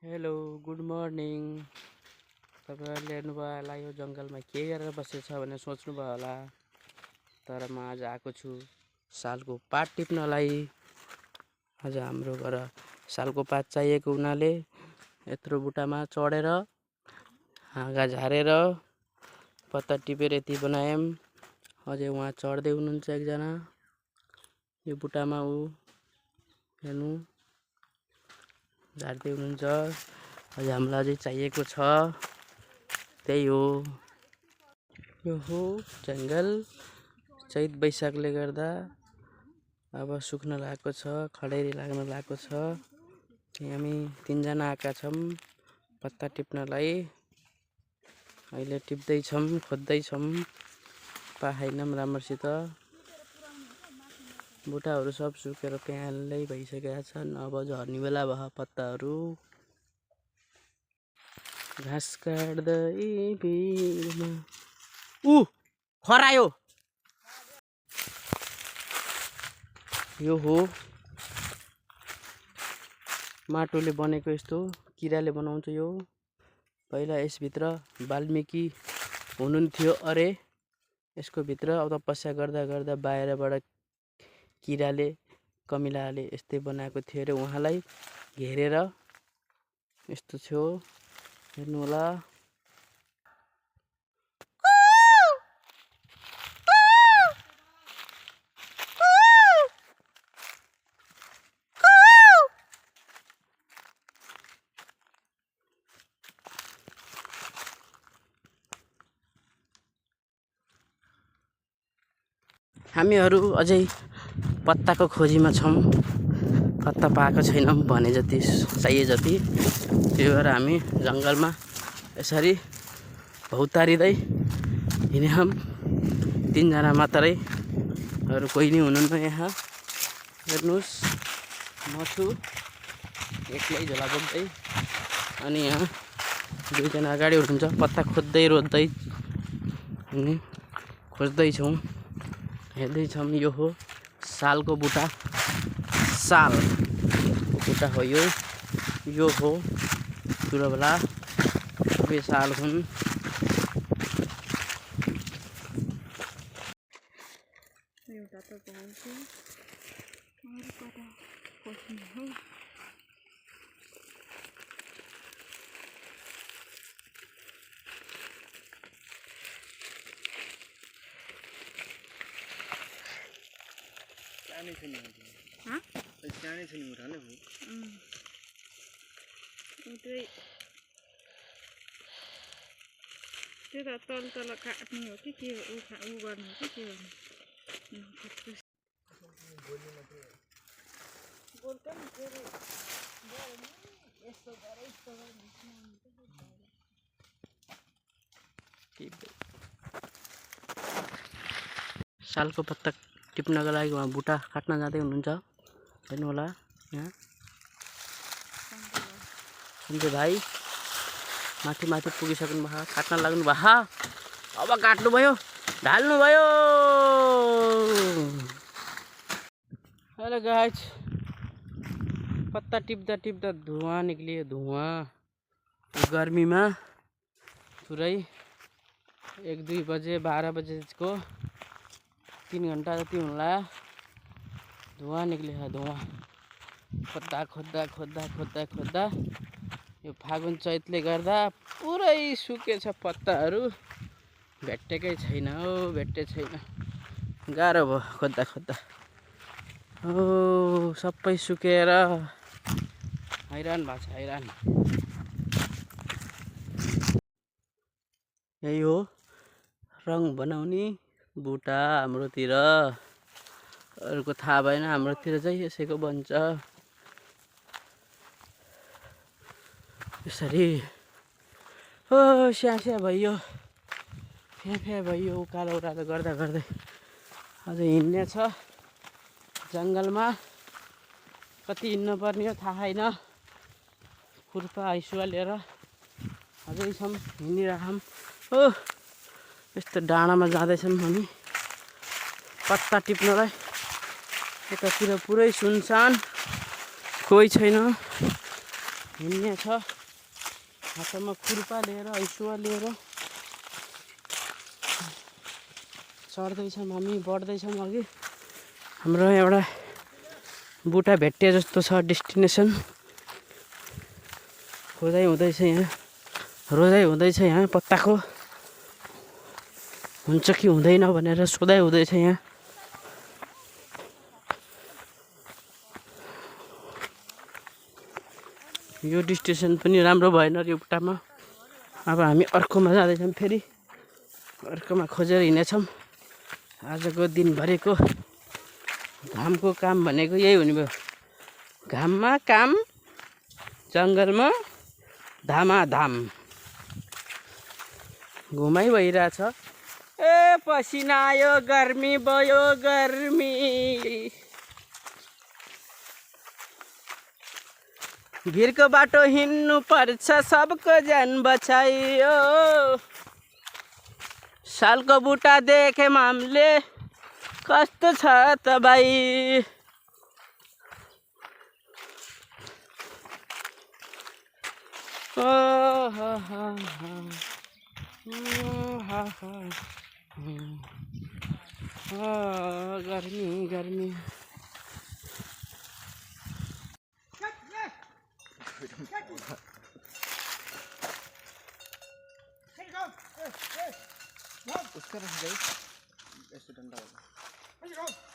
Hello good morning. तपाईँहरूले हेर्नुभयो होला यो जङ्गलमा के गरेर बसेछ भनेर सोच्नुभयो होला, तर म आज आएको छु सालको पात टिप्नलाई। आज हाम्रो घर सालको पात चाहिएको हुनाले यत्रो बुट्टामा चढेर हाँगा झारेर पत्ता टिपेर यति बनायौँ। अझै उहाँ चढ्दै हुनुहुन्छ एकजना यो बुट्टामा, ऊ हेर्नु झार्दै हुनुहुन्छ। अझ हामीलाई अझै चाहिएको छ, त्यही हो। यो हो जङ्गल। चैत वैशाखले गर्दा अब सुक्न लागेको छ, खडेरी लाग्न लागेको छ। हामी तीनजना आएका छौँ पत्ता टिप्नलाई। अहिले टिप्दैछौँ, खोज्दैछौँ, पाएनौँ राम्रोसित। बुट्टाहरू सब सुकेर प्यालै भइसकेका छन्। अब झर्ने बेला भयो पत्ताहरू। घाँस काट्दै बिरमा खरायो। यो हो माटोले बनेको, यस्तो किराले बनाउँछ यो। पहिला यसभित्र वाल्मिकी हुनुहुन्थ्यो अरे, यसको भित्र अब तपस्या गर्दा गर्दा बाहिरबाट किराले कमिलाले यस्तै बनाएको थियो अरे। उहाँलाई घेरेर यस्तो थियो, हेर्नु होला। हामीहरू अझै पत्ताको खोजीमा छौँ, पत्ता पाएको छैनौँ भने जति चाहिए जति। त्यही भएर हामी जङ्गलमा यसरी भौतारिँदै हिँड्यौँ। तीनजना मात्रै, अरू कोही नै हुनुहुन्न यहाँ। हेर्नुहोस्, म छु एक्लै झोला बोक्दै, अनि यहाँ दुईजना अगाडि हुनुहुन्छ पत्ता खोज्दै रोज्दै खोज्दैछौँ, हेर्दैछौँ। यो हो सालको बुट्टा, सालको बुट्टा हो यो। यो हो ठुलोबला सबै साल हुन्। एउटा त पाउँछु, अरू कता खोज्ने हो। त्यो त तल तल काट्ने हो कि के हो, ऊ गर्नु हो कि के गर्नु। सालको पत्ता टिप्नको लागि उहाँ बुट्टा काट्न जाँदै हुनुहुन्छ, हेर्नु होला। यहाँ सन्जय भाइ माथि माथि पुगिसक्नु भयो, काट्न लाग्नु भयो। अब काट्नुभयो, ढाल्नुभयो। हेलो गाइज, पत्ता टिप्दा टिप्दा धुवाँ निक्लियो, धुवाँ। गर्मीमा पुरै 1-2 बजे 12 बजेको 3 घन्टा जति हुन्ला, धुवाँ निक्लियो, धुवाँ। खोज्दा खोज्दा खोज्दा खोज्दा खोज्दा यो फागुन चैतले गर्दा पुरै सुकेछ पत्ताहरू। भेटेकै छैन हो, भेट्टे छैन। गाह्रो भयो खोज्दा खोज्दा। हो सबै सुकेर हैरान भएको छ, हैरान। यही हो रङ बनाउने बुट्टा हाम्रोतिर। अरूको थाहा भएन, हाम्रोतिर चाहिँ यसैको बन्छ यसरी। हो स्यास्या भइयो, फ्या भइयो, उकालो उकालो गर्दा गर्दै अझ हिँड्ने छ जङ्गलमा। कति हिँड्नुपर्ने हो थाहा छैन। खुर्पा हैसुवा लिएर अझैसम्म हिँडिरहौँ। हो यस्तो डाँडामा जाँदैछौँ हामी पत्ता टिप्नलाई। यतातिर पुरै सुनसान, कोही छैन। हिँड्ने छ हातमा खुर्पा लिएर ऐसुवा लिएर चढ्दैछौँ हामी बढ्दैछौँ अघि हाम्रो एउटा बुटा भेट्टे जस्तो छ डेस्टिनेसन खोजाइ हुँदैछ यहाँ रोजाइ हुँदैछ यहाँ पत्ताको हुन्छ कि हुँदैन भनेर सोधाइ हुँदैछ यहाँ यो डेस्टिनेसन पनि राम्रो भएन रेउटामा अब हामी अर्कोमा जाँदैछौँ फेरि अर्कोमा खोजेर हिँड्नेछौँ आजको दिनभरिको घामको काम भनेको यही हुने भयो घाममा काम जङ्गलमा धामाधाम घुमाइ भइरहेछ ए पसिना आयो गर्मी भयो गर्मी भिरको बाटो हिँड्नु पर्छ सबको ज्यान बचाइयो सालको बुटा देख्यौँ हामीले कस्तो छ त भाइ गर्मी गर्मी उसका रख गई ऐसे डंडा होगा